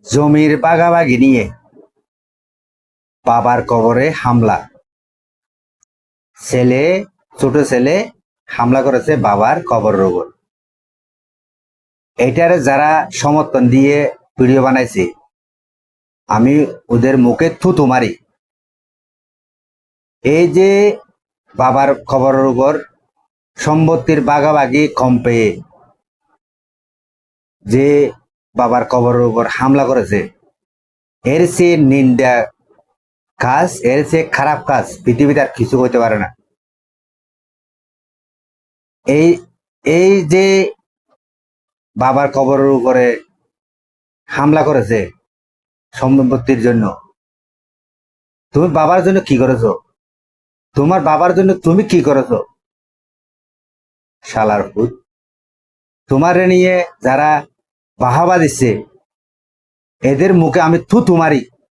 জমির বাগাবাগি নিয়ে বাবার কবরে হামলা। ছোট ছেলে হামলা করেছে বাবার কবরের উপর। এটার যারা সমর্থন দিয়ে ভিডিও বানাইছে, আমি ওদের মুখে থুতু মারি। এই যে বাবার কবরের উপর সম্পত্তির বাগাবাগি কম পেয়ে যে বাবার কবরের উপর হামলা করেছে, এর চেয়ে নিন্দা কাজ, এর চেয়ে খারাপ কাজ পৃথিবীতে আর কিছু হইতে পারে না। এই এই যে বাবার কবরের উপরে হামলা করেছে সম্পত্তির জন্য, তুমি বাবার জন্য কি করেছো? তোমার বাবার জন্য তুমি কি করেছো? শালার ভূত। তোমারে নিয়ে যারা বাহাবা দিচ্ছে, এদের মুখে আমি থুতু মারি।